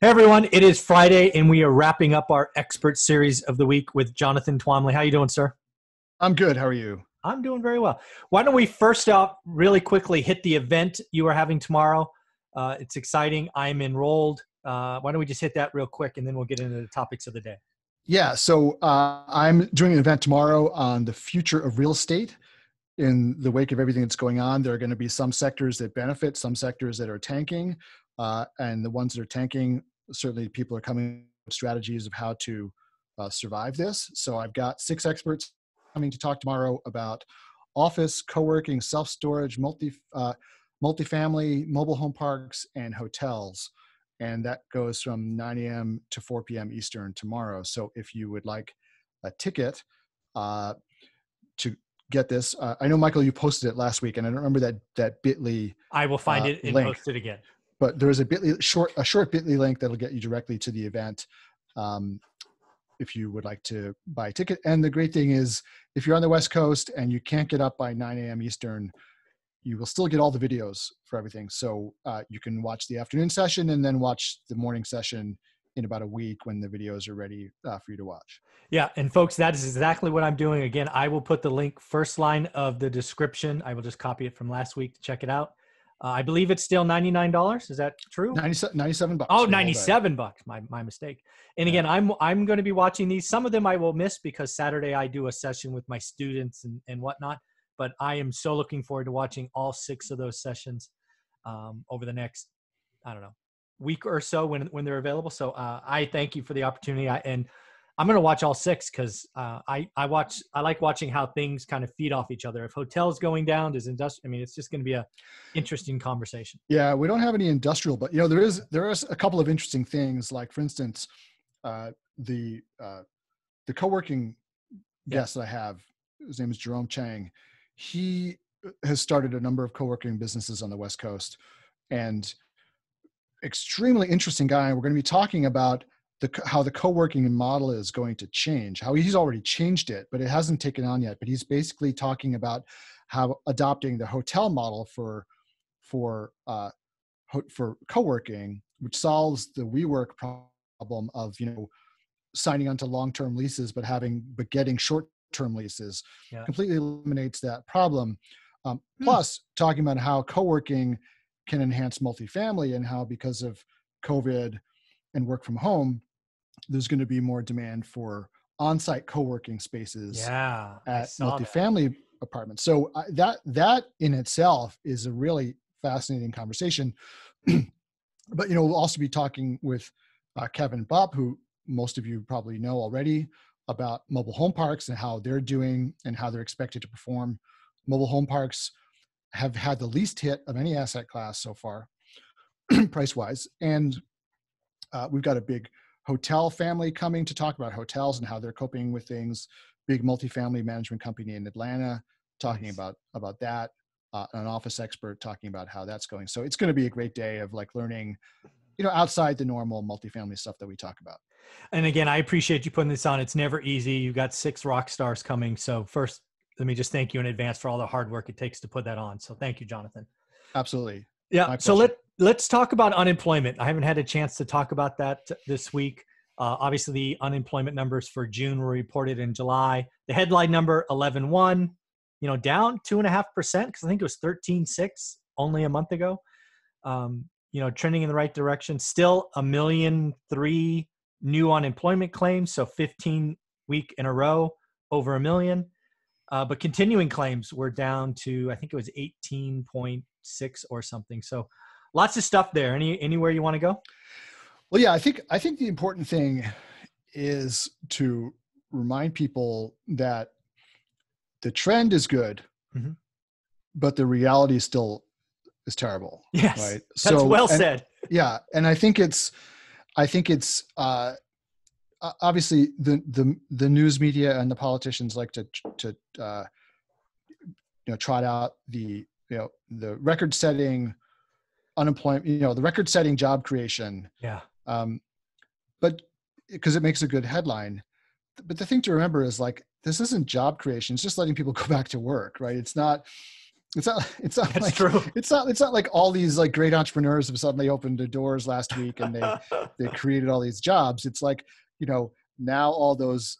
Hey everyone, it is Friday and we are wrapping up our expert series of the week with Jonathan Twomley. How you doing, sir? I'm good. How are you? I'm doing very well. Why don't we first off really quickly hit the event you are having tomorrow? It's exciting. I'm enrolled. Why don't we just hit that real quick and then we'll get into the topics of the day. Yeah, so I'm doing an event tomorrow on the future of real estate. In the wake of everything that's going on, there are going to be some sectors that benefit, some sectors that are tanking, and the ones that are tanking, certainly people are coming with strategies of how to survive this. So I've got 6 experts coming to talk tomorrow about office, co-working, self-storage, multifamily, mobile home parks, and hotels. And that goes from 9 a.m. to 4 p.m. Eastern tomorrow. So if you would like a ticket uh, to get this, I know, Michael, you posted it last week, and I don't remember that Bitly I will find it and link, post it again. but there is a Bitly a short Bitly link that'll get you directly to the event. If you would like to buy a ticket. And the great thing is, if you're on the West Coast and you can't get up by 9 a.m. Eastern, you will still get all the videos for everything. So you can watch the afternoon session and then watch the morning session in about a week when the videos are ready for you to watch. Yeah, and folks, that is exactly what I'm doing. Again, I will put the link first line of the description. I will just copy it from last week to check it out. I believe it's still $99. Is that true? 97 bucks. Oh, For the whole day. 97 bucks. My mistake. And Yeah. again, I'm going to be watching these. Some of them I will miss because Saturday I do a session with my students and whatnot. But I am so looking forward to watching all 6 of those sessions over the next, I don't know, week or so when they're available. So I thank you for the opportunity. And I'm going to watch all 6 because I like watching how things kind of feed off each other. If hotels going down, does industry? I mean, it's just going to be a interesting conversation. Yeah, we don't have any industrial, but there is a couple of interesting things. Like, for instance, uh, the co-working guest that I have, his name is Jerome Chang. He has started a number of co-working businesses on the West Coast, and extremely interesting guy. We're going to be talking about how the co-working model is going to change, how he's already changed it, but it hasn't taken on yet. But he's basically talking about how adopting the hotel model for co-working, which solves the WeWork problem of signing onto long-term leases but getting short-term leases. Yeah. Completely eliminates that problem. Plus, talking about how co-working can enhance multifamily and how, because of COVID and work from home, there's going to be more demand for on-site co-working spaces Yeah, I at saw that. multifamily apartments. So that in itself is a really fascinating conversation. But we'll also be talking with Kevin and Bob, who most of you probably know already, about mobile home parks and how they're doing and how they're expected to perform. Mobile home parks have had the least hit of any asset class so far, price-wise. And we've got a big hotel family coming to talk about hotels and how they're coping with things. Big multifamily management company in Atlanta talking about that. An office expert talking about how that's going. So it's going to be a great day of learning, outside the normal multifamily stuff that we talk about. And again, I appreciate you putting this on. It's never easy. You've got 6 rock stars coming. So first, let me just thank you in advance for all the hard work it takes to put that on. So thank you, Jonathan. Absolutely. Yeah. My So pleasure. let's talk about unemployment. I haven't had a chance to talk about that this week. Obviously, the unemployment numbers for June were reported in July. The headline number 11.1, down 2.5% because I think it was 13.6 only a month ago. Trending in the right direction. Still 1.3 million new unemployment claims, so 15 week in a row over 1 million. But continuing claims were down to, I think it was 18.6 or something. So lots of stuff there. Anywhere you want to go? Well, yeah, I think the important thing is to remind people that the trend is good, Mm-hmm. but the reality still is terrible. Yes, Right. that's well said. Yeah. And I think it's obviously the news media and the politicians like to trot out the record-setting unemployment, the record-setting job creation. Yeah. But because it makes a good headline. But the thing to remember is this isn't job creation. It's just letting people go back to work, right? It's not It's not That's like true. it's not like all these like great entrepreneurs have suddenly opened their doors last week and they created all these jobs. It's like, now all those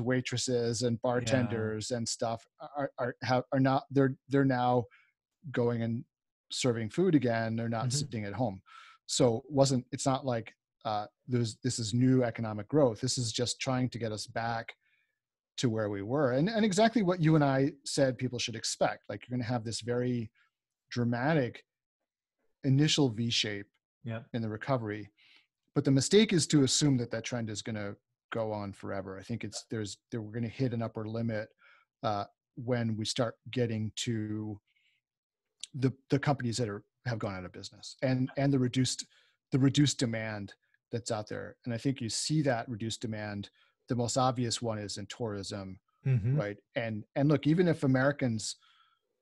waitresses and Yeah. bartenders and stuff are not, they're now going and serving food again. They're not Hmm. sitting at home. So it's not like this is new economic growth. This is just trying to get us back to where we were, and exactly what you and I said people should expect. Like, you're going to have this very dramatic initial V shape Yeah. in the recovery, but the mistake is to assume that trend is going to go on forever. I think we're going to hit an upper limit when we start getting to the companies that have gone out of business, and the reduced demand that's out there. And I think you see that reduced demand. The most obvious one is in tourism, Hmm. right? And look, even if Americans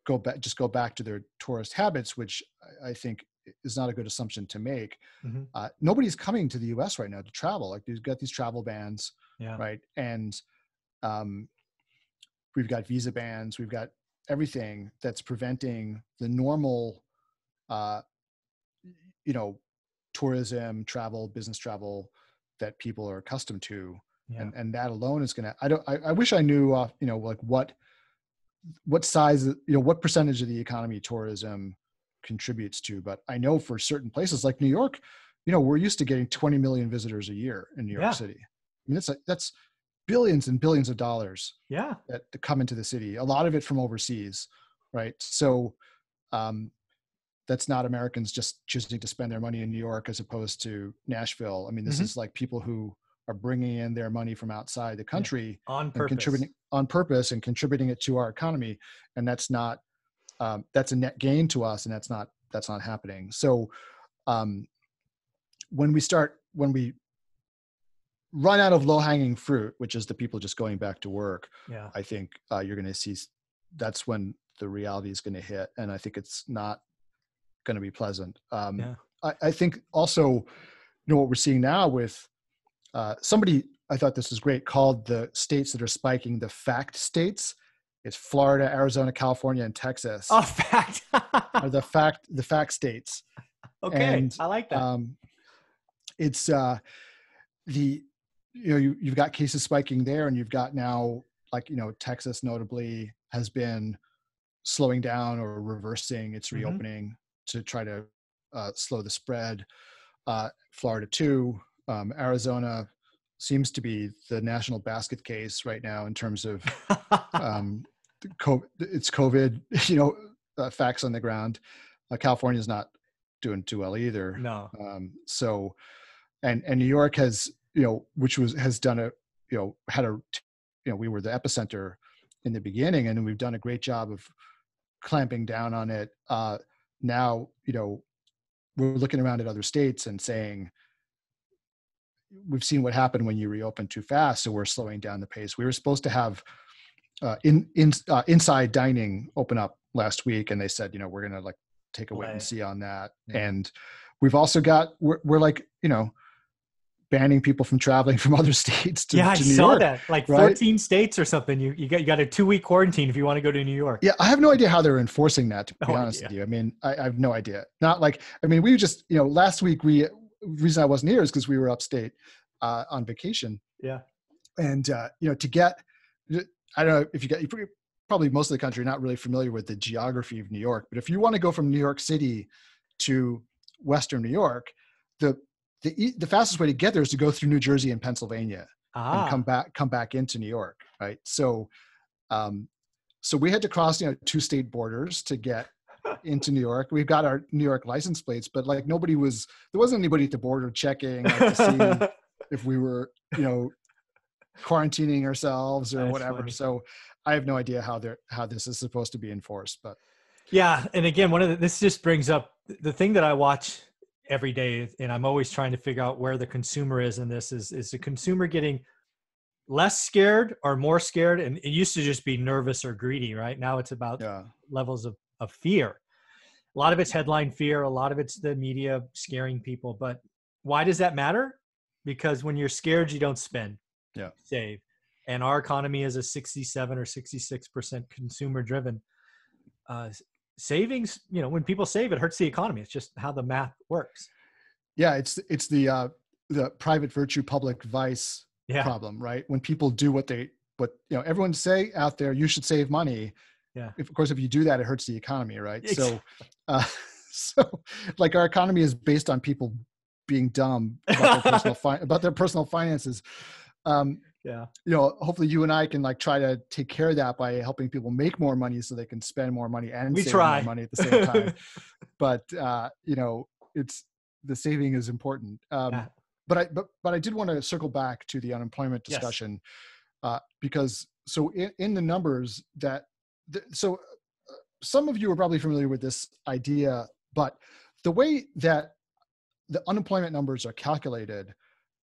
go back to their tourist habits, which I think is not a good assumption to make. Hmm. Nobody's coming to the U.S. right now to travel. Like, you've got these travel bans, Yeah. right? And um, we've got visa bans. We've got everything that's preventing the normal, uh, tourism, travel, business travel that people are accustomed to. Yeah. And that alone is going to, I wish I knew, like what size, what percentage of the economy tourism contributes to. But I know for certain places like New York, we're used to getting 20 million visitors a year in New York Yeah. City. I mean, that's billions and billions of dollars Yeah. that come into the city, a lot of it from overseas, right? So that's not Americans just choosing to spend their money in New York as opposed to Nashville. I mean, this Hmm. is like people who are bringing in their money from outside the Yeah. country On and purpose. contributing on purpose and contributing it to our economy. And that's not, that's a net gain to us. And that's not happening. So um, when we run out of low hanging fruit, which is the people just going back to work, Yeah. I think you're going to see that's when the reality is going to hit. And I think it's not going to be pleasant. Yeah. I think also, what we're seeing now with somebody, I thought this was great, called the states that are spiking the fact states. It's Florida, Arizona, California, and Texas Oh, fact. are the fact states. Okay. And I like that. it's you've got cases spiking there, and you've got now, like, Texas notably has been slowing down or reversing its Hmm. reopening to try to slow the spread. Florida too. Arizona seems to be the national basket case right now in terms of it's COVID, facts on the ground. California's not doing too well either. No. So, and New York has, has done we were the epicenter in the beginning, and we've done a great job of clamping down on it. Now, we're looking around at other states and saying, we've seen what happened when you reopen too fast, so we're slowing down the pace. We were supposed to have inside dining open up last week, and they said, we're going to like take a wait and see on that. Yeah. And we've also got, we're like, banning people from traveling from other states to I New saw York, that. Like right? 14 states or something. You got a 2-week quarantine if you want to go to New York. Yeah, I have no idea how they're enforcing that, to be No honest idea. with you. I mean, I have no idea. Not like, I mean, we just, last week reason I wasn't here is because we were upstate on vacation. Yeah. And, to get, I don't know if you probably most of the country are not really familiar with the geography of New York, but if you want to go from New York City to Western New York, the fastest way to get there is to go through New Jersey and Pennsylvania and come back into New York. Right. So, so we had to cross, 2 state borders to get into New York. We've got our New York license plates, but like there wasn't anybody at the border checking, like, to see if we were, quarantining ourselves or That's whatever. funny. So I have no idea how this is supposed to be enforced, but Yeah. And again, this just brings up the thing that I watch every day, and I'm always trying to figure out where the consumer is in this. Is the consumer getting less scared or more scared? And it used to just be nervous or greedy, right? Now it's about levels of fear. A lot of it's headline fear. A lot of it's the media scaring people. But why does that matter? Because when you're scared, you don't spend, save. And our economy is a 67 or 66% consumer driven. savings, when people save, it hurts the economy. It's just how the math works. Yeah, it's the private virtue, public vice Yeah. problem, right? When people do what everyone say out there, you should save money. Yeah. Of course, if you do that, it hurts the economy, right? Exactly. So like our economy is based on people being dumb about their personal finances. Yeah. Hopefully you and I can like try to take care of that by helping people make more money so they can spend more money and save more money at the same time. But it's the saving is important. Yeah. But I did want to circle back to the unemployment discussion. Yes. Because so in the numbers so some of you are probably familiar with this idea, but the way that the unemployment numbers are calculated,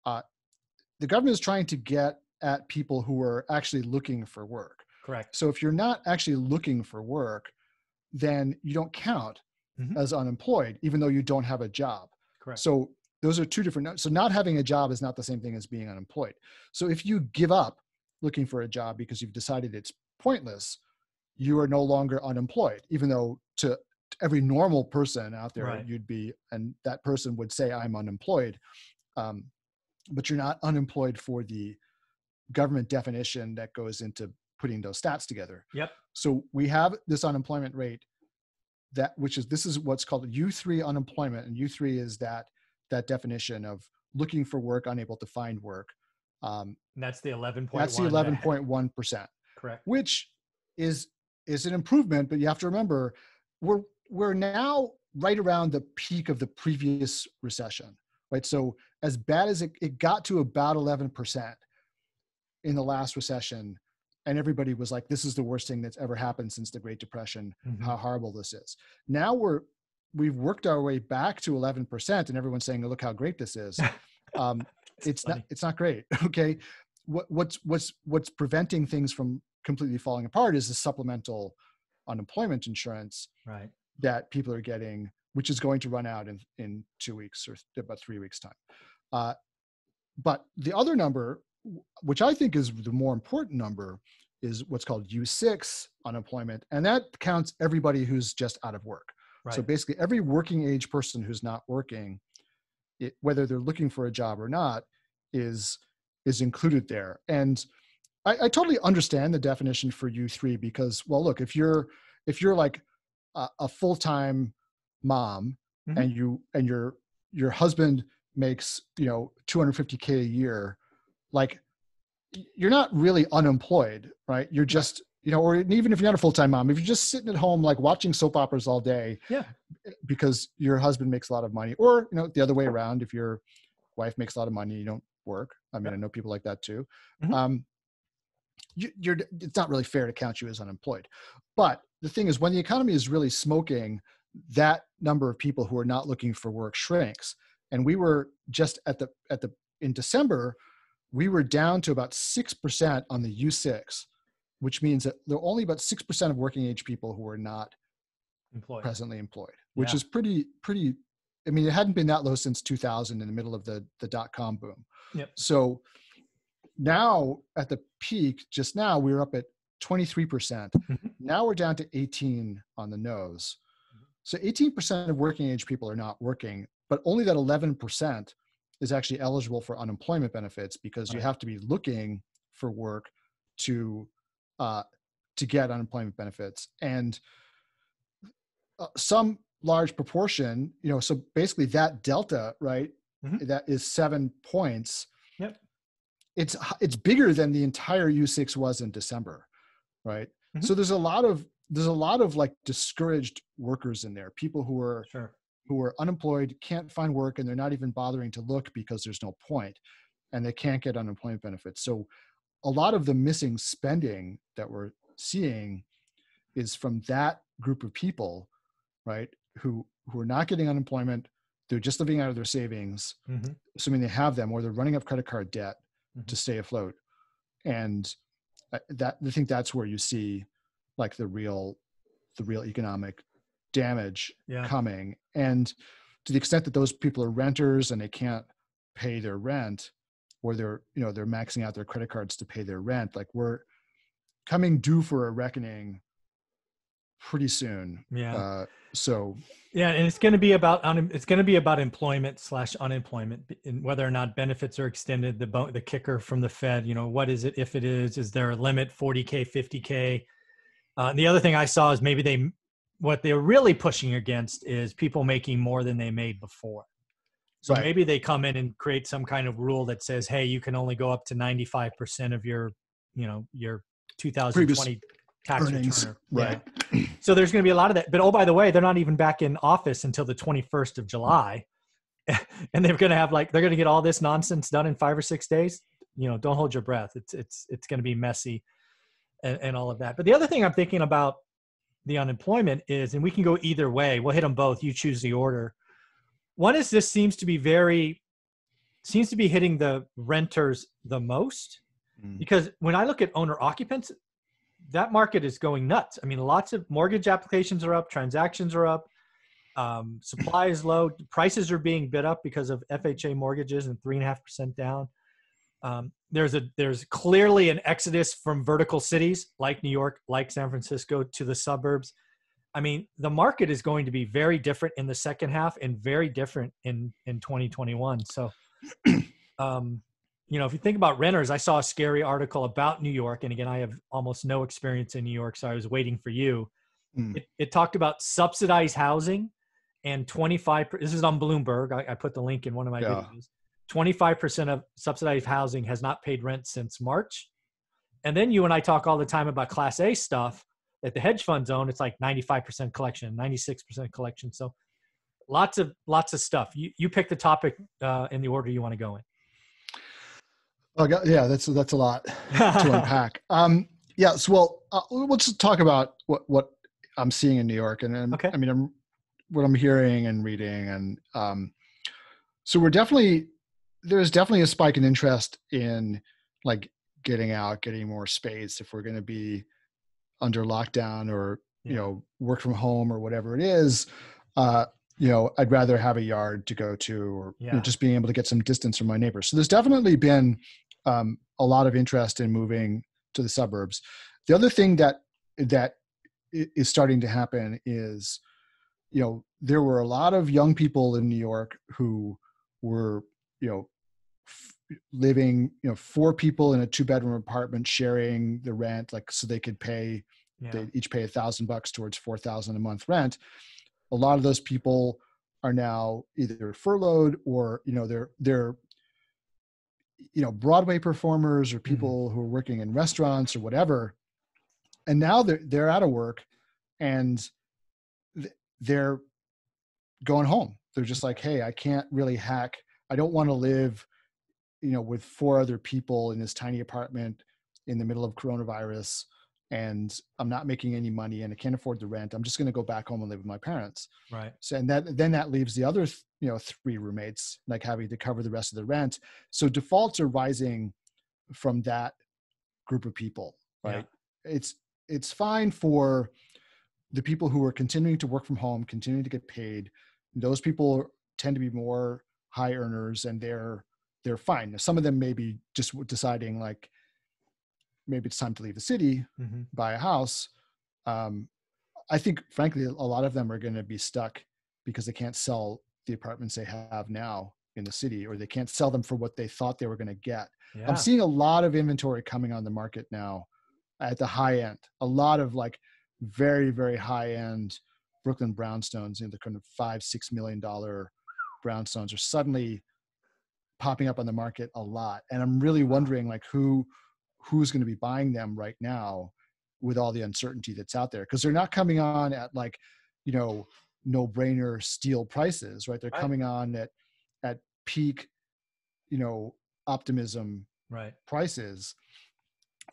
the government is trying to get at people who are actually looking for work. Correct. So if you're not actually looking for work, then you don't count as unemployed, even though you don't have a job. Correct. So those are two different. So not having a job is not the same thing as being unemployed. So if you give up looking for a job because you've decided it's pointless, you are no longer unemployed, even though to every normal person out there, right, you'd be, and that person would say, I'm unemployed. But you're not unemployed for the government definition that goes into putting those stats together. Yep. So we have this unemployment rate this is what's called U3 unemployment. And U3 is that definition of looking for work, unable to find work. And that's the 11.1. That's the 11.1%. Correct. Which is an improvement, but you have to remember we're now right around the peak of the previous recession, right? So as bad as it got to about 11% in the last recession, and everybody was like, this is the worst thing that's ever happened since the Great Depression, how horrible this is. Now we've worked our way back to 11%, and everyone's saying, look how great this is. It's not great. Okay. What's preventing things from completely falling apart is the supplemental unemployment insurance, right, that people are getting, which is going to run out in 2 weeks or about 3 weeks time. But the other number, which I think is the more important number, is what's called U6 unemployment. And that counts everybody who's just out of work. Right. So basically every working age person who's not working, whether they're looking for a job or not, is included there. And I totally understand the definition for U3 because, well, look, if you're like a full-time mom and your husband makes, $250K a year, like you're not really unemployed, right? You're just, or even if you're not a full-time mom, if you're just sitting at home, like watching soap operas all day, because your husband makes a lot of money, or, the other way around, if your wife makes a lot of money, you don't work. I mean, I know people like that too. It's not really fair to count you as unemployed. But the thing is, when the economy is really smoking, that number of people who are not looking for work shrinks. And we were just in December, we were down to about 6% on the U6, which means that there are only about 6% of working age people who are not presently employed, which is pretty, I mean, it hadn't been that low since 2000 in the middle of the dot-com boom. Yep. So now at the peak, just now we were up at 23%. Now we're down to 18 on the nose. So 18% of working age people are not working, but only that 11% is actually eligible for unemployment benefits because you have to be looking for work to get unemployment benefits. And some large proportion, so basically that delta, right, that is 7 points. Yep. It's bigger than the entire U6 was in December, right? So there's a lot of like discouraged workers in there, people who are unemployed, can't find work, and they're not even bothering to look because there's no point, and they can't get unemployment benefits. So a lot of the missing spending that we're seeing is from that group of people, right, who are not getting unemployment. They're just living out of their savings, assuming they have them, or they're running up credit card debt to stay afloat. And I think that's where you see like the real economic damage coming. And to the extent that those people are renters and they can't pay their rent, or they're maxing out their credit cards to pay their rent, like we're coming due for a reckoning pretty soon. Yeah. So Yeah, and it's going to be about employment/unemployment, and whether or not benefits are extended. The kicker from the Fed, what is it? If it is there a limit? 40K, 50K. And the other thing I saw is what they're really pushing against is people making more than they made before. So right. maybe they come in and create some kind of rule that says, hey, you can only go up to 95% of your 2020 tax earnings, return. right? Yeah. So there's going to be a lot of that. But oh, by the way, they're not even back in office until the 21st of July, and they're going to get all this nonsense done in 5 or 6 days. Don't hold your breath. It's going to be messy, and all of that. But the other thing I'm thinking about the unemployment is, and we can go either way. We'll hit them both. You choose the order. One is this seems to be hitting the renters the most, because when I look at owner occupants, that market is going nuts. I mean, lots of mortgage applications are up, transactions are up, supply is low, prices are being bid up because of FHA mortgages and 3.5% down. There's clearly an exodus from vertical cities like New York, like San Francisco, to the suburbs. I mean, the market is going to be very different in the second half and very different in 2021. So, if you think about renters, I saw a scary article about New York. And again, I have almost no experience in New York, so I was waiting for you. It talked about subsidized housing and 25%. This is on Bloomberg. I put the link in one of my videos. 25% of subsidized housing has not paid rent since March. And then you and I talk all the time about Class A stuff that the hedge funds own. It's like 95% collection, 96% collection. So lots of stuff. You pick the topic in the order you want to go in. Oh, yeah, that's a lot to unpack. So let's just talk about what I'm seeing in New York, and okay. I mean, what I'm hearing and reading, and so there's definitely a spike in interest in like getting out, getting more space if we're going to be under lockdown or work from home or whatever it is. I'd rather have a yard to go to, or just being able to get some distance from my neighbors. So there's definitely been a lot of interest in moving to the suburbs. The other thing that is starting to happen is, there were a lot of young people in New York who were, living, 4 people in a 2-bedroom apartment sharing the rent, like, so they could pay, they each pay $1,000 towards $4,000 a month rent. A lot of those people are now either furloughed or, they're Broadway performers or people who are working in restaurants or whatever. And now they're out of work and they're going home. They're just like, hey, I can't really hack. I don't want to live, with 4 other people in this tiny apartment in the middle of coronavirus, and I'm not making any money and I can't afford the rent. I'm just going to go back home and live with my parents. Right. So, and then that leaves the other, 3 roommates, like, having to cover the rest of the rent. So defaults are rising from that group of people, right? Yeah. It's fine for the people who are continuing to work from home, continuing to get paid. Those people tend to be more high earners, and they're fine. Now, some of them may be just deciding, like, maybe it's time to leave the city, buy a house. I think, frankly, a lot of them are going to be stuck because they can't sell the apartments they have now in the city, or they can't sell them for what they thought they were going to get. Yeah. I'm seeing a lot of inventory coming on the market now at the high end. A lot of, like, very, very high end Brooklyn brownstones, the kind of $5-6 million brownstones are suddenly popping up on the market a lot. And I'm really wondering, like, who's going to be buying them right now with all the uncertainty that's out there, because they're not coming on at, like, no-brainer steal prices, right? They're coming on at peak, optimism prices.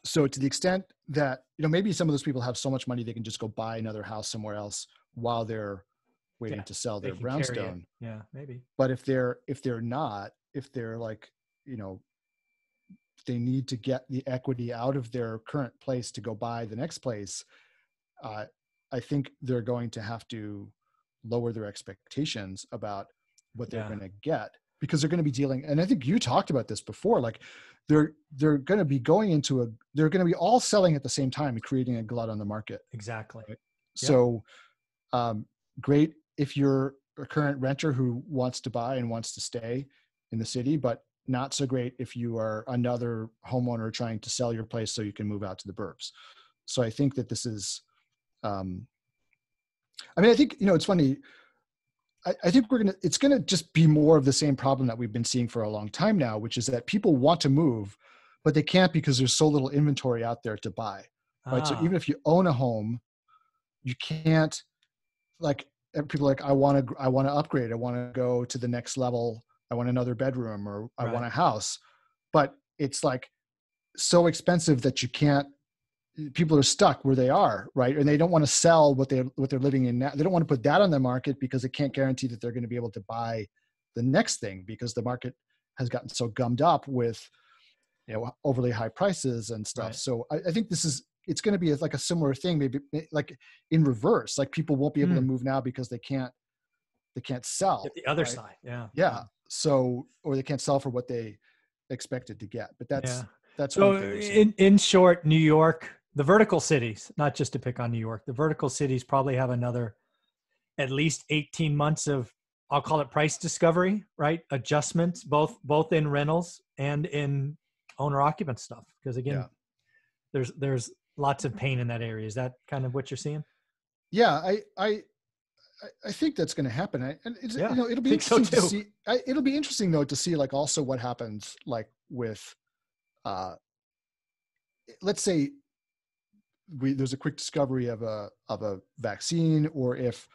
So to the extent that, maybe some of those people have so much money they can just go buy another house somewhere else while they're waiting to sell their brownstone. Yeah, maybe. But if they're like, they need to get the equity out of their current place to go buy the next place, I think they're going to have to lower their expectations about what they're going to get, because they're going to be dealing. And I think you talked about this before, like, they're going to be they're going to be all selling at the same time and creating a glut on the market. Exactly. Right? Yep. So great if you're a current renter who wants to buy and wants to stay in the city, but not so great if you are another homeowner trying to sell your place so you can move out to the burbs. So I think that this is, I think, it's funny. I think it's going to just be more of the same problem that we've been seeing for a long time now, which is that people want to move, but they can't because there's so little inventory out there to buy. Right. So even if you own a home, you can't, like, people are like, I want to upgrade. I want to go to the next level. I want another bedroom, or I want a house, but it's like so expensive that you can't, people are stuck where they are, right? And they don't want to sell what they're living in now. They don't want to put that on the market because they can't guarantee that they're going to be able to buy the next thing, because the market has gotten so gummed up with, overly high prices and stuff. Right. So I think it's going to be like a similar thing, maybe like in reverse. Like, people won't be able to move now because they can't sell. Get the other right? side. Yeah. Yeah. So, or they can't sell for what they expected to get. But that's so one thing. In short, New York, the vertical cities, not just to pick on New York, the vertical cities probably have another at least 18 months of, I'll call it price discovery, right? Adjustments, both in rentals and in owner occupant stuff. Because again, there's lots of pain in that area. Is that kind of what you're seeing? Yeah, I think that's going to happen. And it's, it'll be interesting to see. It'll be interesting though to see, like, also what happens, like, with, let's say there's a quick discovery of a vaccine, or if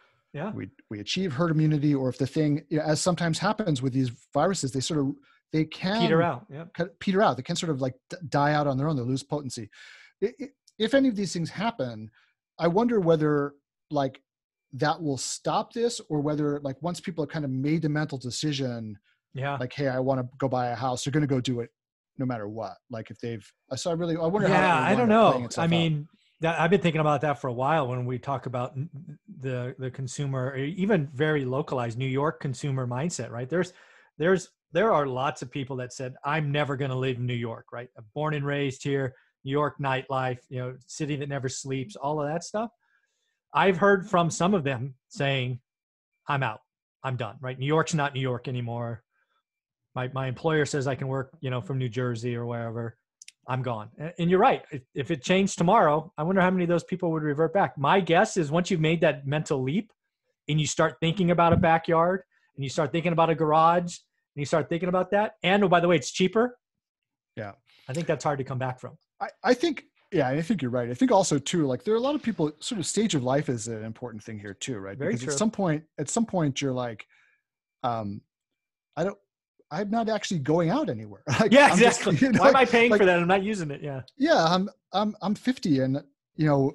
we achieve herd immunity, or if the thing, as sometimes happens with these viruses, they can peter out. Peter out. They can sort of like die out on their own. They lose potency. If any of these things happen, I wonder whether, like, that will stop this, or whether, like, once people have kind of made the mental decision, like, hey, I want to go buy a house, they're going to go do it no matter what. Like, if they've, so I wonder how that will I don't know. I out. mean, I've been thinking about that for a while when we talk about the consumer, or even very localized New York consumer mindset, right? There are lots of people that said, I'm never going to live in New York, right? I'm born and raised here, New York nightlife, city that never sleeps, all of that stuff. I've heard from some of them saying, I'm out, I'm done, right? New York's not New York anymore. My employer says I can work, from New Jersey or wherever. I'm gone. And you're right. If it changed tomorrow, I wonder how many of those people would revert back. My guess is once you've made that mental leap and you start thinking about a backyard, and you start thinking about a garage, and you start thinking about that, and, oh, by the way, it's cheaper. Yeah. I think that's hard to come back from. I think you're right. I think also too, like, there are a lot of people, sort of stage of life is an important thing here too, right? Very because true. At some point you're like, I'm not actually going out anywhere. Like, yeah, exactly. Why am I paying for that? I'm not using it. Yeah. Yeah. I'm 50, and,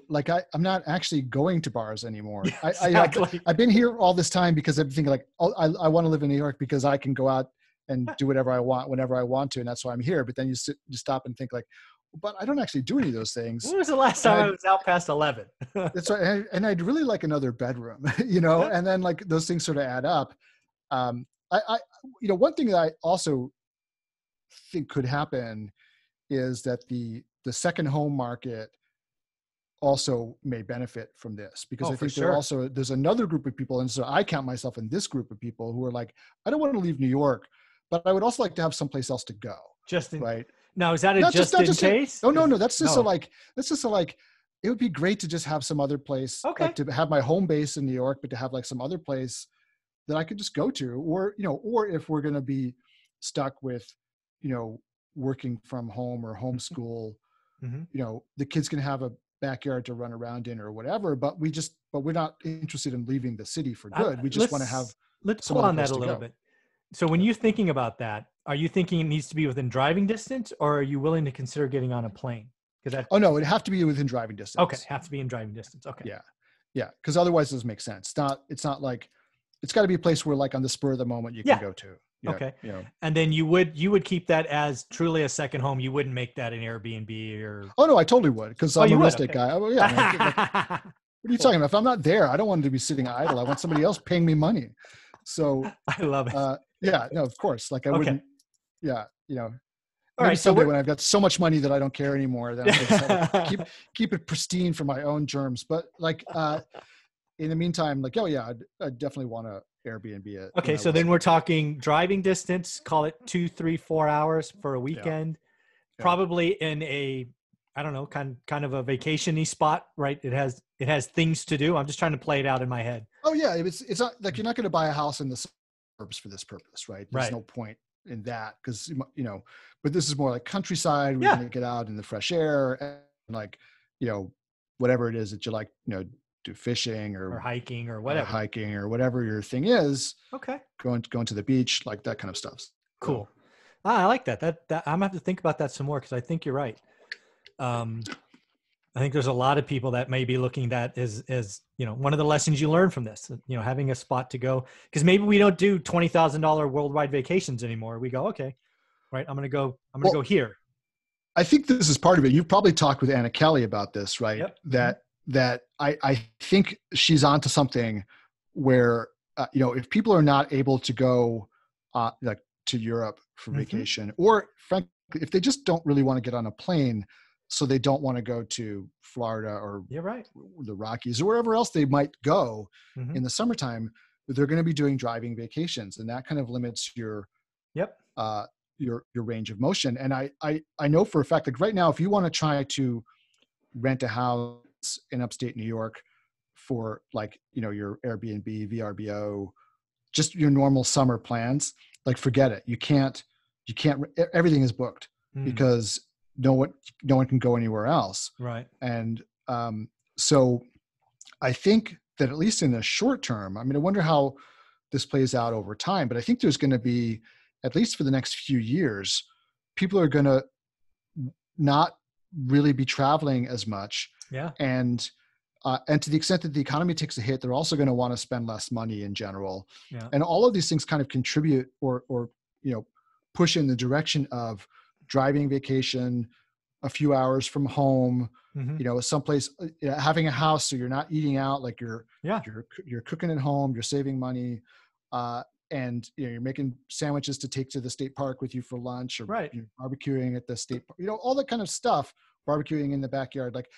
like, I'm not actually going to bars anymore. Yeah, exactly. I've been here all this time because I've been thinking, like, oh, I want to live in New York because I can go out and do whatever I want, whenever I want to. And that's why I'm here. But then you stop and think, like, but I don't actually do any of those things. When was the last time I was out past 11? That's right. And I'd really like another bedroom, and then, like, those things sort of add up. One thing that I also think could happen is that the second home market also may benefit from this, because I think there's another group of people. And so I count myself in this group of people who are like, I don't want to leave New York, but I would also like to have someplace else to go. Right. Now, is that in case? No. That's just it would be great to just have some other place, like, to have my home base in New York, but to have, like, some other place that I could just go to, or if we're going to be stuck with, working from home or homeschool, the kids can have a backyard to run around in or whatever, but we're not interested in leaving the city for good. We just want to have. Let's pull on that a little bit. So when you're thinking about that, are you thinking it needs to be within driving distance, or are you willing to consider getting on a plane? Oh no, it'd have to be within driving distance. Okay, have to be in driving distance. Okay. Yeah, because otherwise it doesn't make sense. It's not like, it's got to be a place where, like, on the spur of the moment you can go to. Okay. And then you would keep that as truly a second home. You wouldn't make that an Airbnb or. Oh no, I totally would, because I'm a real estate guy. Oh, yeah. What are you talking about? If I'm not there, I don't want to be sitting idle. I want somebody else paying me money. So I love it. Yeah, no, of course. Like, I wouldn't. Yeah, All Maybe right. So someday when I've got so much money that I don't care anymore, then I can decide to keep it pristine for my own germs. But like, in the meantime, like, oh yeah, I'd definitely want to Airbnb it. okay. So then we're talking driving distance, call it 2, 3, 4 hours for a weekend, probably in a, I don't know, kind of a vacation-y spot, right? It has things to do. I'm just trying to play it out in my head. Oh yeah. It's not like, you're not going to buy a house in the suburbs for this purpose, right? There's no point in that, because, but this is more like countryside. We're going to get out in the fresh air and like, whatever it is that you like, do fishing or hiking or whatever your thing is. Okay. Going to the beach, like that kind of stuff. Cool. I like that. That I'm gonna have to think about that some more, because I think you're right. I think there's a lot of people that may be looking at that as one of the lessons you learn from this, having a spot to go, because maybe we don't do $20,000 worldwide vacations anymore. We go, okay, right. I'm going to go here. I think this is part of it. You've probably talked with Anna Kelly about this, right? Yep. That I think she's onto something where, if people are not able to go like to Europe for vacation, or frankly, if they just don't really want to get on a plane, so they don't want to go to Florida or the Rockies or wherever else they might go in the summertime, they're going to be doing driving vacations, and that kind of limits your range of motion. And I know for a fact, like right now, if you want to try to rent a house in upstate New York for like, your Airbnb, VRBO, just your normal summer plans, like forget it. You can't, everything is booked because no one can go anywhere else. Right. And so I think that at least in the short term, I mean, I wonder how this plays out over time, but I think there's going to be, at least for the next few years, people are going to not really be traveling as much. Yeah. And to the extent that the economy takes a hit, they're also going to want to spend less money in general. Yeah. And all of these things kind of contribute or push in the direction of driving vacation, a few hours from home, someplace, having a house so you're not eating out, like you're cooking at home, you're saving money, and you're making sandwiches to take to the state park with you for lunch, or you're barbecuing at the state park, all that kind of stuff, barbecuing in the backyard, like,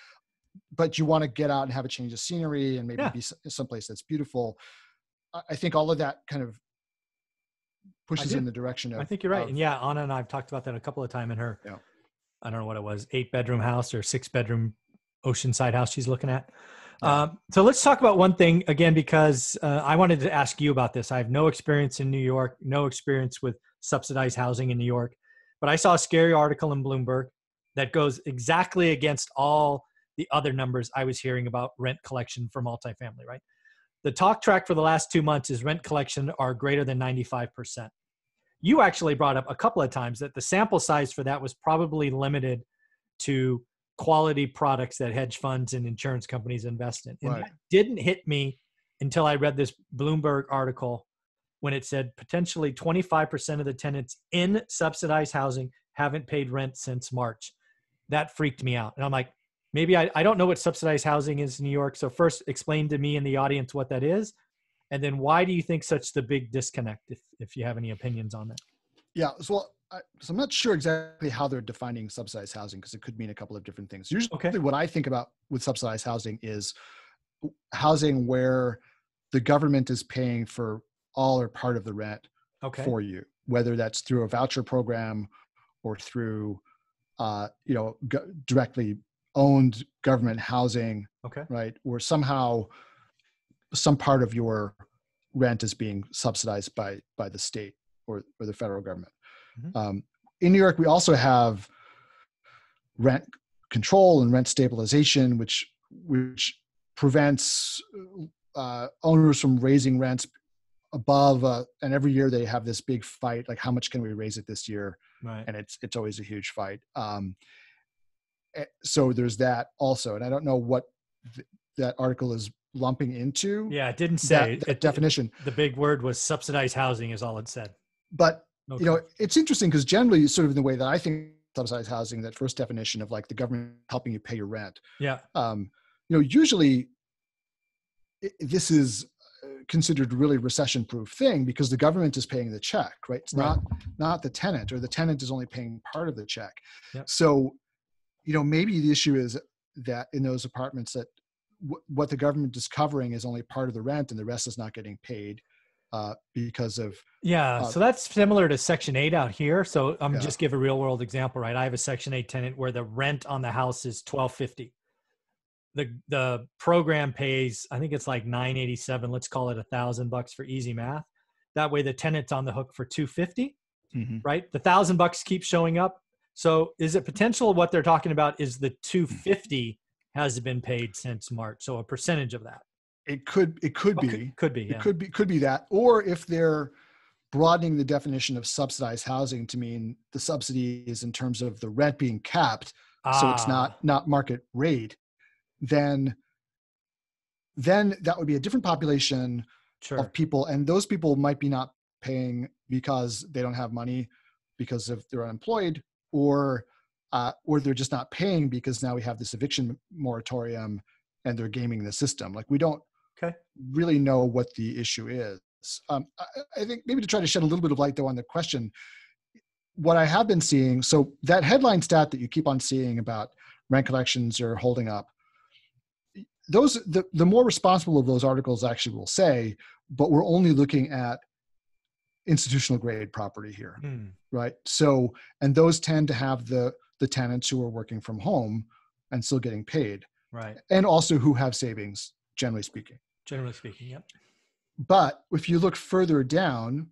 but you want to get out and have a change of scenery and maybe be someplace that's beautiful. I think all of that kind of pushes in the direction of, I think you're right. And Anna and I've talked about that a couple of times in her, I don't know what it was, 8-bedroom house or 6-bedroom oceanside house she's looking at. So let's talk about one thing again, because I wanted to ask you about this. I have no experience in New York, no experience with subsidized housing in New York, but I saw a scary article in Bloomberg that goes exactly against all the other numbers I was hearing about rent collection for multifamily, right? The talk track for the last 2 months is rent collection are greater than 95%. You actually brought up a couple of times that the sample size for that was probably limited to quality products that hedge funds and insurance companies invest in. And that didn't hit me until I read this Bloomberg article when it said potentially 25% of the tenants in subsidized housing haven't paid rent since March. That freaked me out. And I'm like, maybe I don't know what subsidized housing is in New York. So first explain to me and the audience what that is. And then why do you think such the big disconnect, if you have any opinions on that? Yeah, so I'm not sure exactly how they're defining subsidized housing, because it could mean a couple of different things. Usually what I think about with subsidized housing is housing where the government is paying for all or part of the rent for you, whether that's through a voucher program or through, directly owned government housing, right? Or somehow some part of your rent is being subsidized by the state or the federal government. In New York, we also have rent control and rent stabilization, which prevents owners from raising rents above. And every year they have this big fight, like how much can we raise it this year? Right. And it's always a huge fight. So there's that also, and I don't know what that article is lumping into. Yeah, it didn't say that definition. The big word was subsidized housing is all it said. But it's interesting because generally, sort of in the way that I think subsidized housing, that first definition of like the government helping you pay your rent. Yeah. Usually this is considered really recession-proof thing because the government is paying the check, right? It's not the tenant, or the tenant is only paying part of the check. Yep. So, maybe the issue is that in those apartments that what the government is covering is only part of the rent and the rest is not getting paid because of. So that's similar to Section 8 out here. So I'm Yeah. just give a real world example, right? I have a Section 8 tenant where the rent on the house is $1,250. The program pays, I think it's like $987. Let's call it $1,000 for easy math. That way the tenant's on the hook for $250, right? The $1,000 keeps showing up. So is it potential what they're talking about is the $250 hasn't been paid since March? So a percentage of that. It could be. Could be. Yeah. It could be that. Or if they're broadening the definition of subsidized housing to mean the subsidy is in terms of the rent being capped, so it's not market rate, then that would be a different population of people. And those people might be not paying because they don't have money because of they're unemployed, or they're just not paying because now we have this eviction moratorium and they're gaming the system. Like we don't really know what the issue is. I think maybe to try to shed a little bit of light though on the question, what I have been seeing, so that headline stat that you keep on seeing about rent collections are holding up, the more responsible of those articles actually will say, but we're only looking at institutional grade property here, right? So, and those tend to have the tenants who are working from home and still getting paid, right? And also who have savings, generally speaking. Generally speaking, yep. But if you look further down,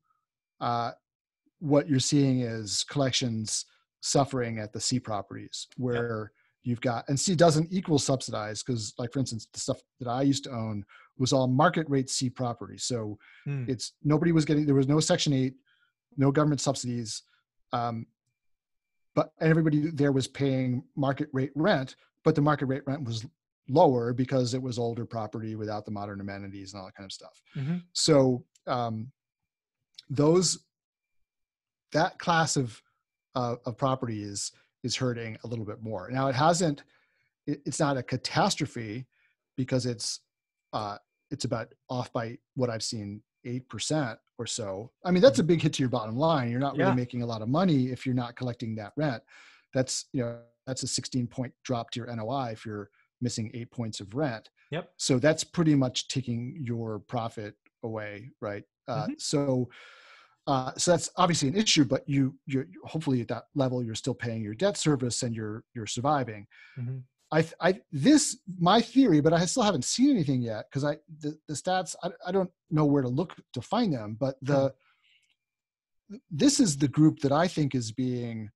what you're seeing is collections suffering at the C properties where you've got, and C doesn't equal subsidized because, like, for instance, the stuff that I used to own was all market rate C property. So it's nobody was getting, there was no Section 8, no government subsidies, but everybody there was paying market rate rent, but the market rate rent was lower because it was older property without the modern amenities and all that kind of stuff. So that class of property is hurting a little bit more. Now it's not a catastrophe because it's about off by what I've seen 8% or so. I mean, that's a big hit to your bottom line. You're not really making a lot of money if you're not collecting that rent. That's a 16-point drop to your NOI if you're missing 8 points of rent. Yep. So that's pretty much taking your profit away, right? So that's obviously an issue, but you're hopefully at that level, you're still paying your debt service and you're surviving. My theory, but I still haven't seen anything yet because the stats, I don't know where to look to find them, but this is the group that I think is being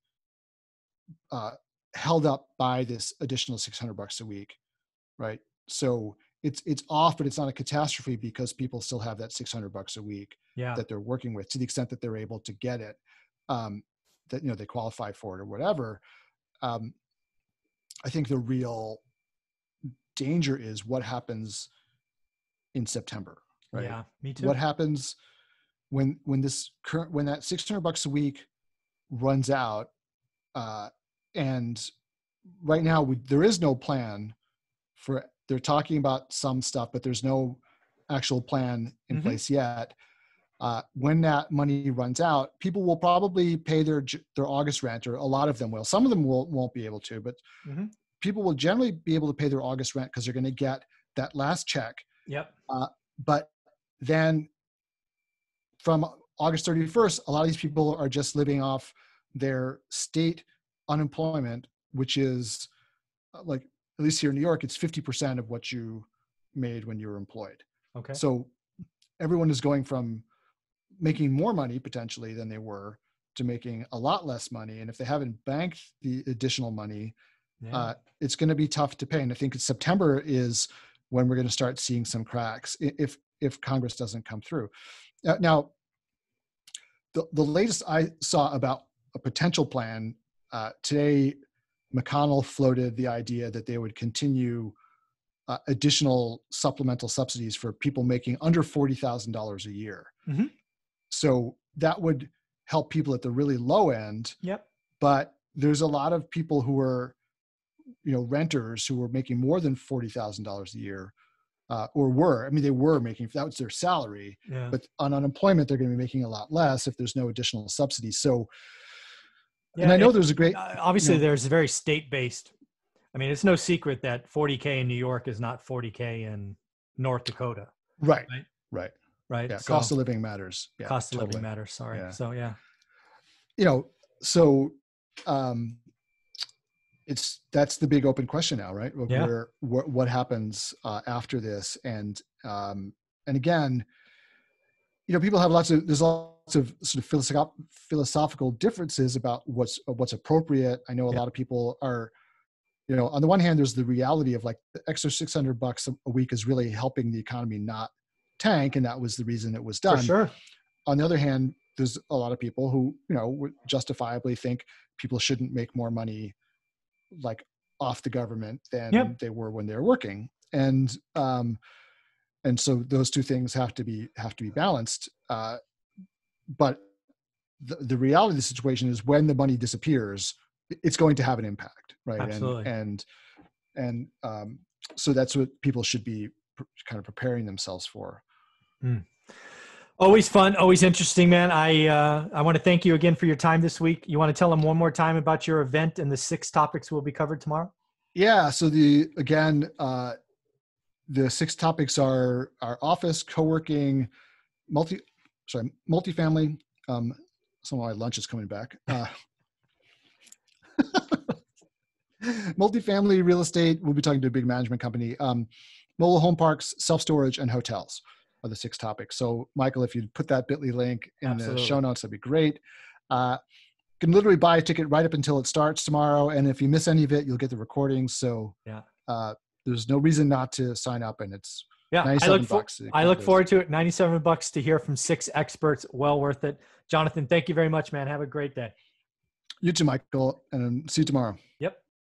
held up by this additional $600 a week, right? So it's off, but it's not a catastrophe because people still have that $600 a week that they're working with to the extent that they're able to get it, that they qualify for it or whatever. I think the real danger is what happens in September, right? Yeah, me too. What happens when that $600 a week runs out, and right now there is no plan for. They're talking about some stuff, but there's no actual plan in place yet. When that money runs out, people will probably pay their August rent, or a lot of them will. Some of them won't be able to, but people will generally be able to pay their August rent because they're going to get that last check. Yep. But then from August 31st, a lot of these people are just living off their state unemployment, which is like, at least here in New York, it's 50% of what you made when you were employed. Okay. So everyone is going from making more money potentially than they were to making a lot less money. And if they haven't banked the additional money, it's going to be tough to pay. And I think September is when we're going to start seeing some cracks if Congress doesn't come through. Now, the latest I saw about a potential plan today, McConnell floated the idea that they would continue additional supplemental subsidies for people making under $40,000 a year. So that would help people at the really low end. Yep. But there's a lot of people who are, renters who are making more than $40,000 a year or were. I mean, they were making, that was their salary, Yeah. but on unemployment, they're going to be making a lot less if there's no additional subsidies. So, Yeah. and I know there's a great, obviously there's very state-based. I mean, it's no secret that 40K in New York is not 40K in North Dakota. Right. Right. Right. Right. Yeah. So, Cost of living matters. Yeah. cost of totally. living matters. Sorry. Yeah. So, yeah. So, that's the big open question now, right? Yeah. What happens after this? And again, people have there's lots of sort of philosophical differences about what's appropriate. I know a lot of people are, on the one hand, there's the reality of like the extra $600 a week is really helping the economy not tank, and that was the reason it was done. For sure. On the other hand, there's a lot of people who, would justifiably think people shouldn't make more money like off the government than they were when they were working. And so those two things have to be balanced. But the reality of the situation is when the money disappears, it's going to have an impact, right? Absolutely. And so that's what people should be kind of preparing themselves for. Always fun, always interesting, man. I want to thank you again for your time this week. You want to tell them one more time about your event and the 6 topics will be covered tomorrow? Yeah. So the 6 topics are office, co-working, multifamily. Some of my lunch is coming back. Multifamily real estate. We'll be talking to a big management company. Mobile home parks, self-storage, and hotels are the 6 topics. So Michael, if you'd put that bit.ly link in the show notes, that'd be great. You can literally buy a ticket right up until it starts tomorrow. And if you miss any of it, you'll get the recording. So there's no reason not to sign up. And it's $97. I look forward to it. $97 to hear from 6 experts. Well worth it. Jonathan, thank you very much, man. Have a great day. You too, Michael, and see you tomorrow. Yep.